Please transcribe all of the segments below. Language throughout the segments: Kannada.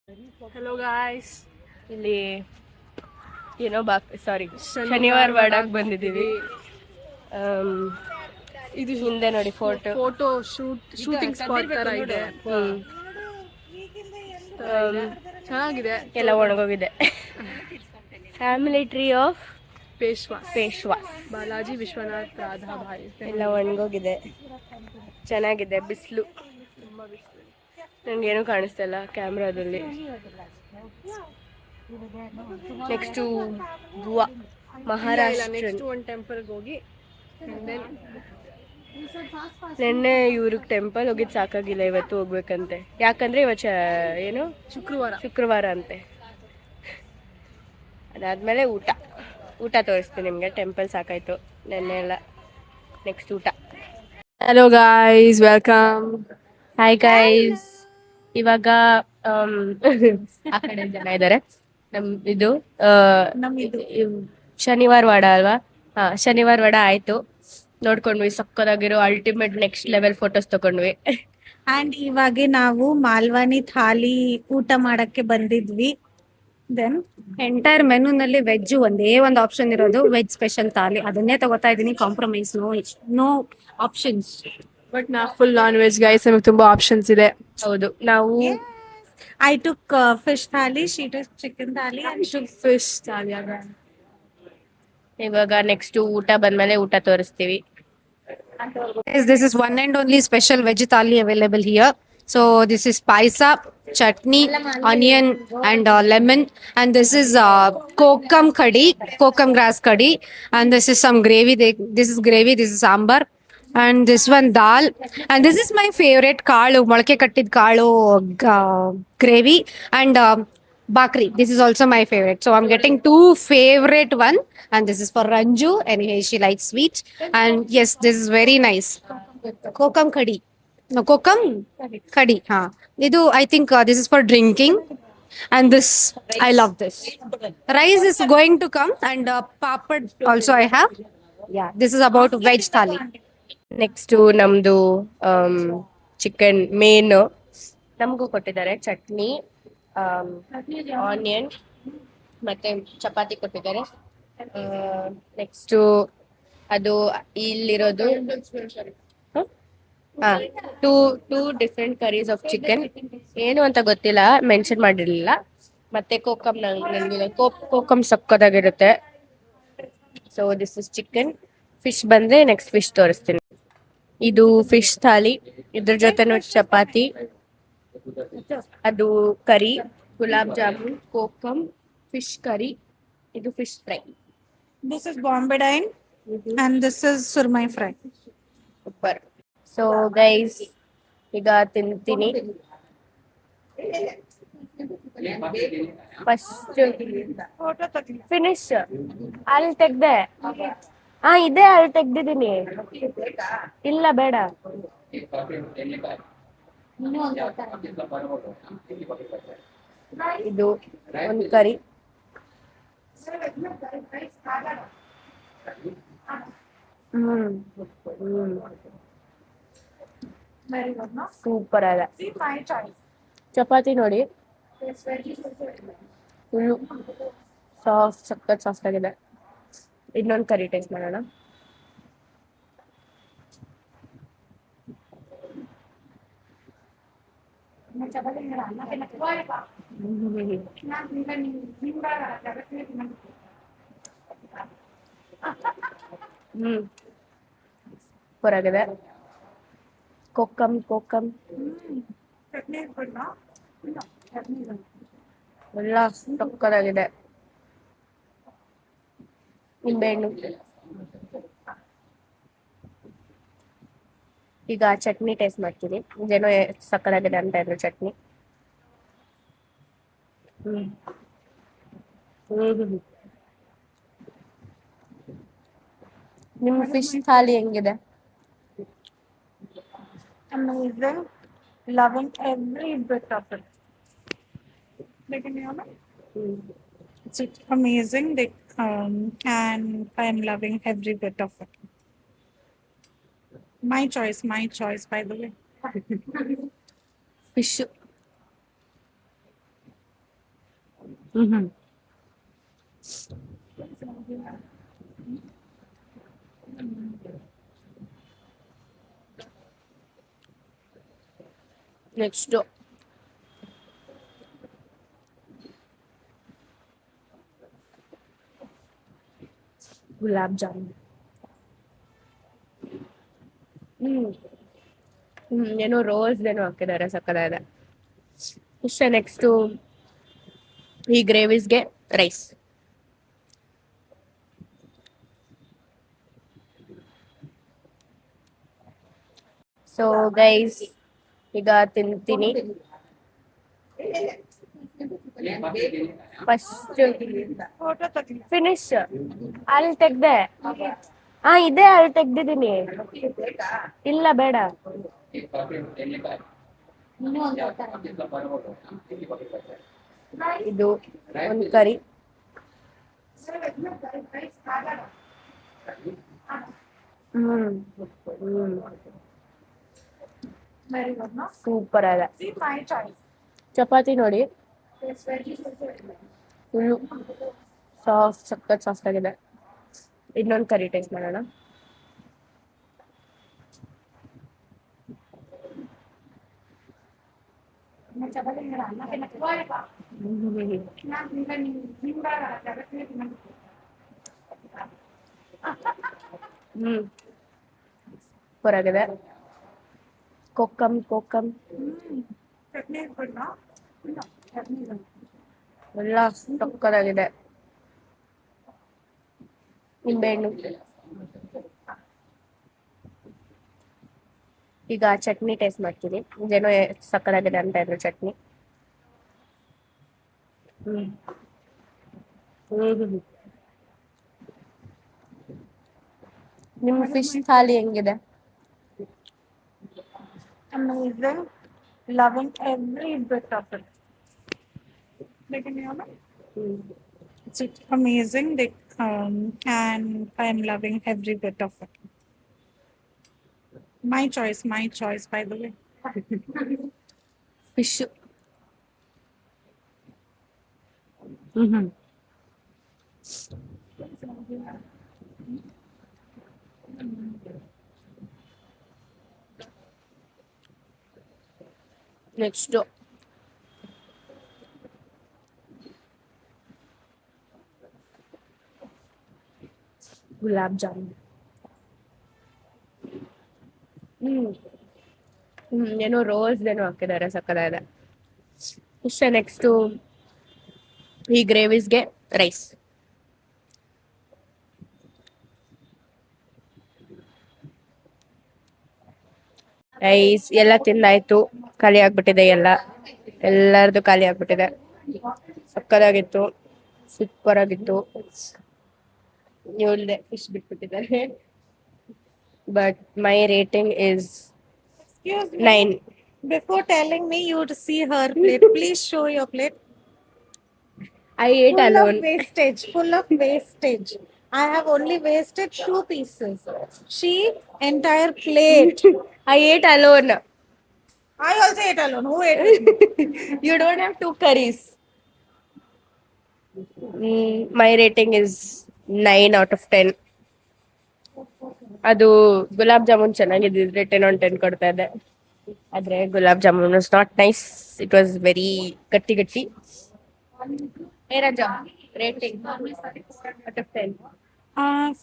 ಹಲೋ ಗಾಯ್ಸ್, ಇಲ್ಲಿ ಏನೋ ಸಾರಿ ಶನಿವಾರ ಶನಿವಾರ ವಾಡಾಗ್ ಬಂದಿದ್ದೀವಿ. ಇದು ಹಿಂದೆ ನೋಡಿ ಫೋಟೋ ಶೂಟಿಂಗ್ ಸ್ಪಾಟ್ ತರ ಇದೆ. ಚೆನ್ನಾಗಿದೆ. ಎಲ್ಲ ಒಣಗೋಗಿದೆ. Family tree of Peshwa Balaji Vishwanath Radhabai ಎಲ್ಲ ಒಣಗೋಗಿದೆ. ಚೆನ್ನಾಗಿದೆ. ಬಿಸಿಲು ತುಂಬಾ ಬಿಸಿಲು. ನನಗೇನು ಕಾಣಿಸ್ತಾ ಇಲ್ಲ ಕ್ಯಾಮ್ರಾದಲ್ಲಿ. ನೆಕ್ಸ್ಟು ಗೋವಾ, ಮಹಾರಾಷ್ಟ್ರ. ನೆಕ್ಸ್ಟ್ ಒಂದು ಟೆಂಪಲ್ಗೆ ಹೋಗಿ ನೆನ್ನೆ ಇವ್ರಿಗೆ ಟೆಂಪಲ್ ಹೋಗಿದ್ದು ಸಾಕಾಗಿಲ್ಲ, ಇವತ್ತು ಹೋಗ್ಬೇಕಂತೆ. ಯಾಕಂದ್ರೆ ಇವತ್ತು ಏನು ಶುಕ್ರವಾರ ಅಂತೆ. ಅದಾದ್ಮೇಲೆ ಊಟ ತೋರಿಸ್ತೀನಿ ನಿಮಗೆ. ಟೆಂಪಲ್ ಸಾಕಾಯ್ತು ನೆನ್ನೆ ಎಲ್ಲ. ನೆಕ್ಸ್ಟ್ ಊಟ. Hello guys, welcome. Hi guys. ಇವಾಗ ಆ ಕಡೆ ಜನ ಇದ್ದಾರೆ. ಇದು ಶನಿವಾರ ವಾಡ ಅಲ್ವಾ? ಶನಿವಾರ ವಾಡ ಆಯ್ತು, ನೋಡ್ಕೊಂಡ್ವಿ. ಸಕ್ಕದಾಗಿರೋ ಅಲ್ಟಿಮೇಟ್ ನೆಕ್ಸ್ಟ್ ಲೆವೆಲ್ ಫೋಟೋಸ್ ತಗೊಂಡ್ವಿ. ಅಂಡ್ ಇವಾಗ ನಾವು ಮಾಲ್ವಾನಿ ಥಾಲಿ ಊಟ ಮಾಡಕ್ಕೆ ಬಂದಿದ್ವಿ. ದೆನ್ ಎಂಟೈರ್ ಮೆನುನಲ್ಲಿ ವೆಜ್ ಒಂದೇ ಒಂದು ಆಪ್ಷನ್ ಇರೋದು, ವೆಜ್ ಸ್ಪೆಷಲ್ ಥಾಲಿ. ಅದನ್ನೇ ತಗೋತಾ ಇದೀನಿ. Compromise no options. ಬಟ್ ನಾ ಫುಲ್ ನಾನ್ ವೆಜ್ ಗೈಸ್, ನಮಗೆ ತುಂಬಾ ಆಪ್ಷನ್ಸ್ ಇದೆ. ಹೌದು, ನಾವು I took fish thali, she took chicken thali, fish thali. ಇವಾಗ ನೆಕ್ಸ್ಟ್ ಊಟ ಬಂದ್ಮೇಲೆ ಊಟ ತೋರಿಸ್ತೀವಿ. this is one and only special veg thali available here. So this is paisa, chutney, onion and lemon, and this is kokum grass curry, and this is some gravy. This is gravy, this is sambar, and this one dal, and this is my favorite kaalu, molke kattid kaalu gravy, and bakri. This is also my favorite. So I'm getting two favorite one, and this is for Ranju. Anyway, she likes sweet, and yes, this is very nice. Kokam kadi. No, kokam kadi. Idu, I think this is for drinking, and this I love this. Rice is going to come, and papad also I have. Yeah, this is about veg thali. Next ನಮ್ಮದು ಚಿಕನ್ ಮೇನ್ ನಮಗೂ ಕೊಟ್ಟಿದ್ದಾರೆ. ಚಟ್ನಿ, ಆನಿಯನ್ ಮತ್ತೆ ಚಪಾತಿ ಕೊಟ್ಟಿದ್ದಾರೆ. ನೆಕ್ಸ್ಟು ಅದು ಇಲ್ಲಿರೋದು two different curries of chicken. ಏನು ಅಂತ ಗೊತ್ತಿಲ್ಲ, ಮೆನ್ಷನ್ ಮಾಡಿರಲಿಲ್ಲ. ಮತ್ತೆ ಕೋಕಮ್, ನನಗೆ ಕೋಕಮ್ ಸಕ್ಕದಾಗಿರುತ್ತೆ. So this is chicken. Fish ಬಂದ್ರೆ ನೆಕ್ಸ್ಟ್ ಫಿಶ್ ತೋರಿಸ್ತೀನಿ. ಇದು ಫಿಶ್ ಥಾಲಿ, ಇದ್ರ ಜೊತೆನೂ ಚಪಾತಿ, ಅದು curry, gulab jamun, kokum, fish curry, ಇದು fish fry. This is Bombay dine, and this is surmai fry. Super. So guys, ಈಗ ತಿಂತೀನಿ. ಫಸ್ಟ್ ಫಿನಿಶ್ ಅಲ್ಲಿ ತೆಗ್ದೆ. ಇದೆ, ಅಲ್ಲಿ ತೆಗ್ದಿದ್ದೀನಿ. ಇಲ್ಲ, ಬೇಡ. ಇದು ಒಂದು ಕರಿ. ಸೂಪರ್ ಅದ. ಚಪಾತಿ ನೋಡಿ, ಫುಲ್ಲು ಸಖತ್ ಸಾಫ್ಟ್ ಆಗಿದೆ. ಇನ್ನೊಂದು ಕರಿ ಟೇಸ್ಟ್ ಮಾಡೋಣ. ಸೂಪರ್ ಆಗಿದೆ. ಕೋಕಮ್ ಎಲ್ಲ ಸಕ್ಕದಾಗಿದೆ. ನಿಂಬೆಹಣ್ಣು. ಈಗ ಚಟ್ನಿ ಟೇಸ್ಟ್ ಮಾಡ್ತೀನಿ. ಇದೇನೋ ಸಕ್ಕದಾಗಿದೆ ಅಂತ ಇದ್ರು ಚಟ್ನಿ. ನಿಮ್ ಫಿಶ್ ಥಾಲಿ ಹೆಂಗಿದೆ? Amazing, loving every bit of it. It's amazing, and I am loving every bit of it. My choice, by the way. Fish Mm-hmm. Next gulab jamun. ಏನೋ ರೋಸ್ ಏನೋ ಹಾಕಿದ್ದಾರೆ, ಸಕ್ಕದಾಗಿದೆ. ಇಷ್ಟೇ. ನೆಕ್ಸ್ಟು ಈ ಗ್ರೇವೀಸ್ಗೆ ರೈಸ್. ಸೊ ಗೈಸ್, ಈಗ ತಿಂತೀನಿ. First finish. ಅಲ್ಲಿ ತೆಗ್ದೆ. ಇದೆ, ಅಲ್ಲಿ ತೆಗ್ದಿದ್ದೀನಿ. ಇಲ್ಲ, ಬೇಡ. ಇದು ಒಂದು ಕರಿ. ಸೂಪರ್ ಅದ. ಚಪಾತಿ ನೋಡಿ, ಫುಲ್ಲು ಸಾಫ್ಟ್, ಸಾಫ್ಟ್ ಆಗಿದೆ. ಇನ್ನೊಂದು ಕರಿ ಟೇಸ್ಟ್ ಮಾಡೋಣ. ಸೂಪರ್ ಆಗಿದೆ. ಕೋಕಮ್ ಎಲ್ಲ ಸಕ್ಕತ್ತಾಗಿದೆ. ನಿಂಬೆಹಣ್ಣು. ಈಗ ಚಟ್ನಿ ಟೇಸ್ಟ್ ಮಾಡ್ತೀನಿ. ಇದೇನೋ ಸಕ್ಕತ್ತಾಗಿದೆ ಅಂತ ಇದ್ರು ಚಟ್ನಿ. ನಿಮ್ಮ ಫಿಶ್ ಥಾಲಿ ಹೆಂಗಿದೆ? Amazing, loving every bit of it. It's amazing, and I'm loving every bit of it. My choice, by the way. Fish. Next gulab jamun. ಏನೋ ರೋಸ್ ಏನೋ ಹಾಕಿದ್ದಾರೆ, ಸಕ್ಕದಾಗಿದೆ. ಇಷ್ಟೇ. ನೆಕ್ಸ್ಟು ಈ ಗ್ರೇವೀಸ್ಗೆ ರೈಸ್. ರೈಸ್ ಎಲ್ಲ ತಿಂದಾಯ್ತು. ಖಾಲಿ ಆಗ್ಬಿಟ್ಟಿದೆ ಎಲ್ಲರದು ಖಾಲಿ ಆಗ್ಬಿಟ್ಟಿದೆ. ಸಕ್ಕದಾಗಿತ್ತು, ಸೂಪರ್ ಆಗಿತ್ತು. ಇವಳ್ದೆ ಫಿಶ್ ಬಿಟ್ಬಿಟ್ಟಿದ್ದಾರೆ. But my rating is Excuse me. 9. Before telling me you to see her plate, please show your plate. I ate Full alone. of wastage. Full of wastage. I have only wasted 2 pieces. She entire plate. I ate alone. I also ate alone. Who ate with me? You don't have 2 curries. My rating is 9 out of 10. ಅದು ಗುಲಾಬ್ ಜಾಮೂನ್ ಚೆನ್ನಾಗಿದ್ದಿದ್ರೆ 10 on 10 ಕೊಡ್ತಾ ಇದ್ದೆ. ಆದ್ರೆ gulab jamun was not nice. It was very ಗಟ್ಟಿ. Hey Raja, rating out of 10.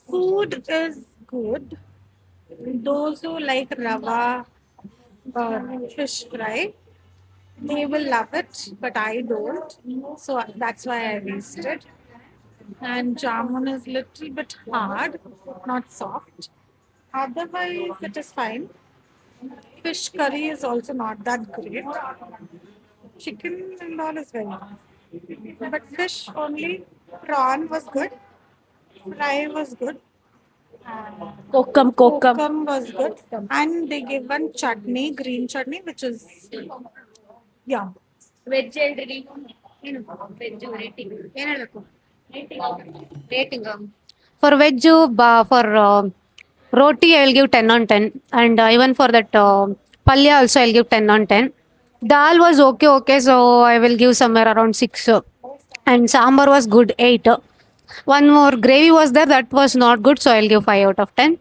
Food is good. Those who like rava or fish fry, they will love it, but I don't. So that's why I wasted. And jamun is little bit hard, not soft. Otherwise, it is fine. Fish curry is also not that great. Chicken and all is very nice. But fish only, prawn was good. Fry was good. Kokam. Kokum was good. And they gave one chutney, green chutney, which is yum. Veg ಹೇಳ್ರಿ. ವೆಜ್ ರೇಟಿಂಗ್ ಏನ್ ಹೇಳ್ಬೇಕು? Rating For veg, for roti, I will give 10 on 10. And even for that palya also, I will give 10 on 10. Dal was okay. So I will give somewhere around 6. And sambar was good, 8. One more gravy was there, that was not good, so I'll give 5 out of 10.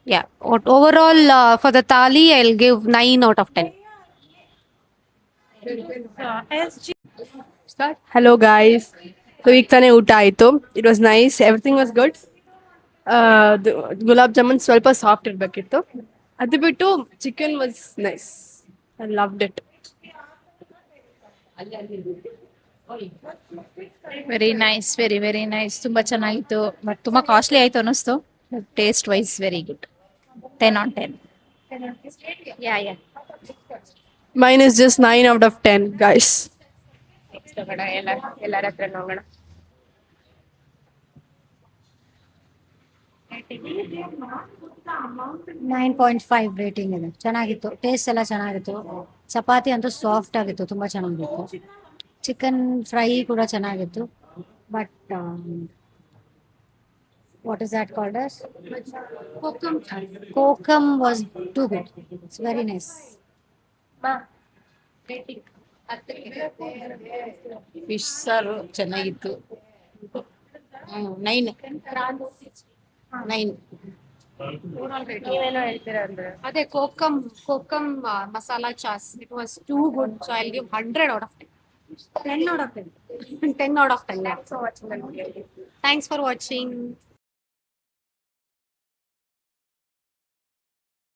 Yeah, overall for the thali I'll give 9 out of 10. SG. Hello guys. So ಈಗ ತಾನೇ ಊಟ ಆಯಿತು. It was nice, everything was good. Gulab jamun ಸ್ವಲ್ಪ ಸಾಫ್ಟ್ ಇರಬೇಕಿತ್ತು. ಅದು ಬಿಟ್ಟು chicken was nice. I loved it. Very nice, very nice. ತುಂಬಾ ಚೆನ್ನಾಗಿತ್ತು, ಬಟ್ ತುಂಬಾ ಕಾಸ್ಟ್ಲಿ ಆಯ್ತು ಅನ್ನಿಸ್ತು. Taste wise very good. 10 on 10. Yeah mine is just 9 out of 10 guys. Next ಹೋಗೋಣ, ಎಲ್ಲರ ಹತ್ರ ಹೋಗೋಣ. 9.5 ರೇಟಿಂಗ್ ಇದೆ. ಚೆನ್ನಾಗಿತ್ತು, ಟೇಸ್ಟ್ ಎಲ್ಲ ಚೆನ್ನಾಗಿತ್ತು. ಚಪಾತಿ ಅಂತೂ ಸಾಫ್ಟ್ ಆಗಿತ್ತು, ತುಂಬಾ ಚೆನ್ನಾಗಿತ್ತು. ಚಿಕನ್ ಫ್ರೈ ಕೂಡ ಚೆನ್ನಾಗಿತ್ತು, but what is that called as kokum was too good. It's very nice. Fish ಸಾರು ಚೆನ್ನಾಗಿತ್ತು. 9. ನೀವೇನೋ ಹೇಳ್ತೀರಾ ಅಂದ್ರೆ ಅದೇ kokum masala Chas, it was too good, so I'll give 100 out of 10. 10 out of 10. 10 out of 10. Thanks for watching.